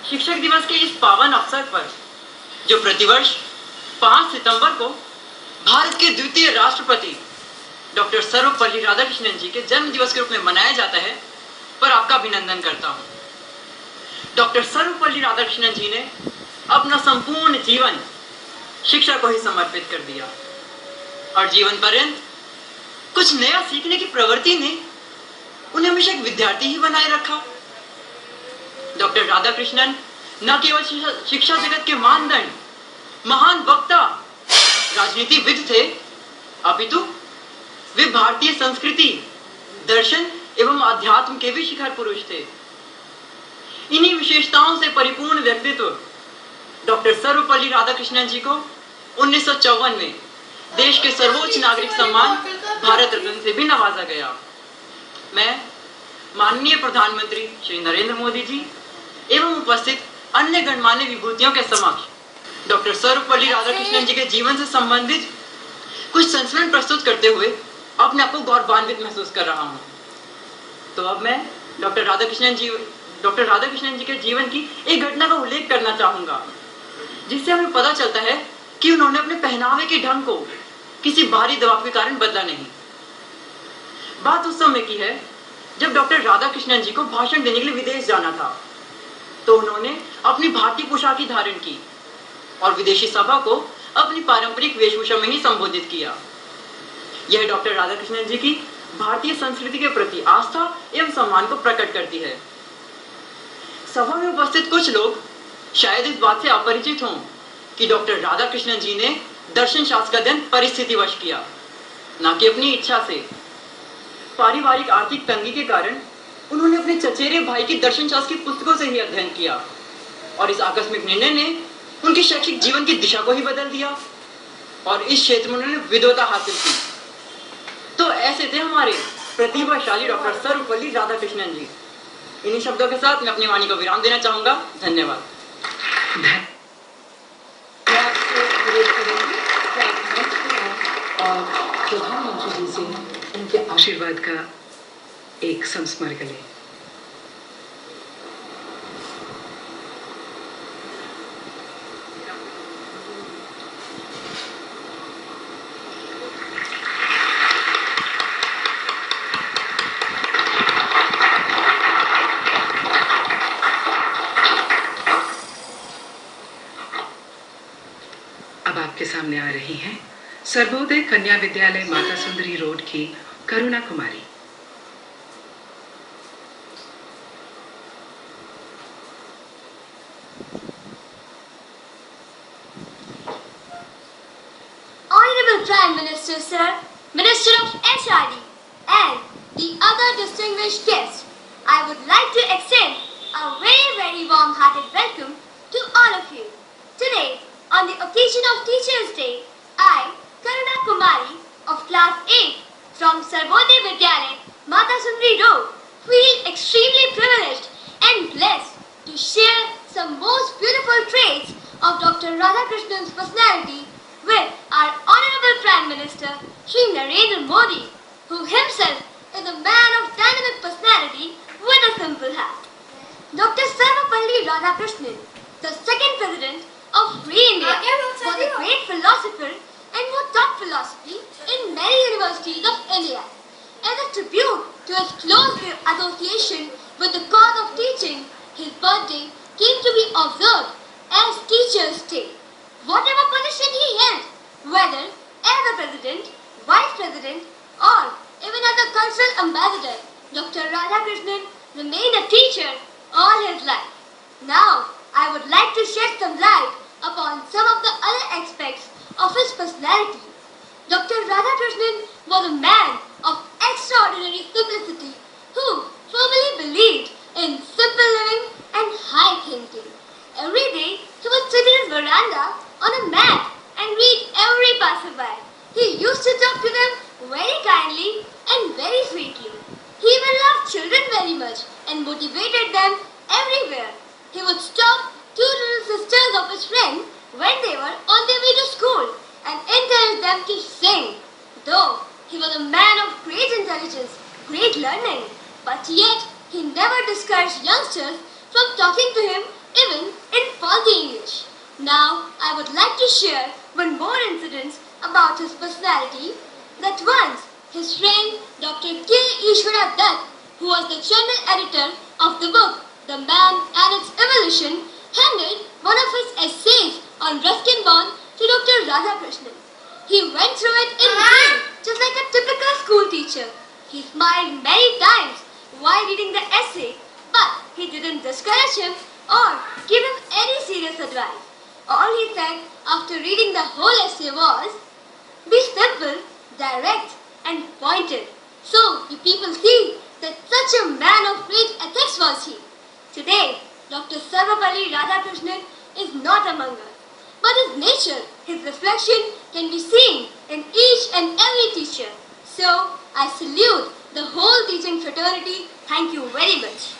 शिक्षक दिवस के इस पावन अवसर पर जो प्रतिवर्ष 5 सितंबर को भारत के द्वितीय राष्ट्रपति डॉक्टर सर्वपल्ली राधाकृष्णन जी के जन्म दिवस के रूप में मनाया जाता है, पर आपका अभिनंदन करता हूं। डॉक्टर सर्वपल्ली राधाकृष्णन जी ने अपना संपूर्ण जीवन शिक्षा को ही समर्पित कर दिया और जीवन पर्यंत कुछ नया सीखने की प्रवृत्ति ने उन्हें हमेशा एक विद्यार्थी ही बनाए रखा। डॉक्टर राधाकृष्णन न केवल शिक्षा जगत के मानदंड, महान वक्ता, राजनीतिविद थे, अपितु वे भारतीय संस्कृति, दर्शन एवं अध्यात्म के भी शिखर पुरुष थे। इन्हीं विशेषताओं से परिपूर्ण व्यक्तित्व डॉक्टर सर्वपल्ली राधाकृष्णन जी को 1954 में देश के सर्वोच्च नागरिक सम्मान भारत रत्न से भी नवाजा गया। मैं माननीय प्रधानमंत्री श्री नरेंद्र मोदी जी एवं उपस्थित अन्य गणमान्य विभूतियों के समक्ष डॉक्टर सर्वपल्ली राधाकृष्णन जी के जीवन से संबंधित कुछ संस्मरण प्रस्तुत करते हुए अपने आप को गौरवान्वित महसूस कर रहा हूं। तो अब मैं डॉक्टर राधाकृष्णन जी के जीवन की एक घटना का उल्लेख करना चाहूंगा, जिससे हमें पता चलता है कि उन्होंने अपने पहनावे के ढंग को किसी बाहरी दबाव के कारण बदला नहीं। बात उस समय की है जब डॉक्टर राधाकृष्णन जी को भाषण देने के लिए विदेश जाना था, तो उन्होंने अपनी भारतीय पोशाक धारण की और विदेशी सभा को अपनी पारंपरिक वेशभूषा में ही संबोधित किया। यह डॉक्टर राधाकृष्णन जी की भारतीय संस्कृति के प्रति आस्था एवं सम्मान को प्रकट करती है। सभा में उपस्थित कुछ लोग शायद इस बात से अपरिचित हों कि डॉक्टर राधाकृष्णन जी ने दर्शन शास्त्र का अध्ययन परिस्थितिवश किया, न कि अपनी इच्छा से। पारिवारिक आर्थिक तंगी के कारण उन्होंने अपने चचेरे भाई की दर्शन शास्त्र की पुस्तकों से ही अध्ययन किया और इस आकस्मिक निर्णय ने उनके शैक्षिक जीवन की दिशा को ही बदल दिया और इस क्षेत्र में उन्होंने विद्वता हासिल की। तो ऐसे थे हमारे प्रतिभाशाली डॉक्टर सर्वपल्ली राधाकृष्णन जी। इन्हीं शब्दों के साथ मैं अपनी वाणी को विराम देना चाहूंगा। धन्यवाद। और प्रधानमंत्री जी से उनके आशीर्वाद का एक संस्मरण करें। अब आपके सामने आ रही हैं सर्वोदय कन्या विद्यालय माता सुंदरी रोड की करुणा कुमारी। Honorable Prime Minister, Sir, Minister of HRD, and the other distinguished guests, I would like to extend a very warm-hearted welcome to all of you. Today, on the occasion of Teachers' Day, I, Karuna Kumari of Class 8 from Sarvodaya Vidyalaya, Mata Sundari Road, feel extremely privileged and blessed to share some most beautiful traits of Dr. Radhakrishna's personality with our Honorable Prime Minister, Shri Narendra Modi, who himself is a man of dynamic personality with a simple hat. Dr. Sarvapalli Radhakrishnan, the second President of Free India, was a great philosopher and who taught philosophy in many universities of India. As a tribute to his close association with the cause of teaching, his birthday came to be observed as Teachers' Day. Whatever position he held, whether as a president, vice president, or even as a cultural ambassador, Dr. Radhakrishnan remained a teacher all his life. Now, I would like to shed some light upon some of the other aspects of his personality. Dr. Radhakrishnan was a man of extraordinary simplicity who firmly believed in simple living and high thinking. Every day, he would sit in his veranda on a mat and greet every passerby. He used to talk to them very kindly and very sweetly. He even loved children very much and motivated them everywhere. He would stop two little sisters of his friend when they were on their way to school and encourage them to sing. Though he was a man of great intelligence, great learning, but yet he never discouraged youngsters from talking to him even Now, I would like to share one more incident about his personality. That once, his friend Dr. K. Ishwara Dutt, who was the general editor of the book The Man and Its Evolution, handed one of his essays on Ruskin Bond to Dr. Radhakrishnan. He went through it in detail, just like a typical school teacher. He smiled many times while reading the essay, but he didn't discourage him or give him any serious advice. All he said after reading the whole essay was, "Be simple, direct, and pointed." So you people see that such a man of great ethics was he. Today, Dr. Sarvapalli Radhakrishnan is not among us, but his nature, his reflection can be seen in each and every teacher. So I salute the whole teaching fraternity. Thank you very much.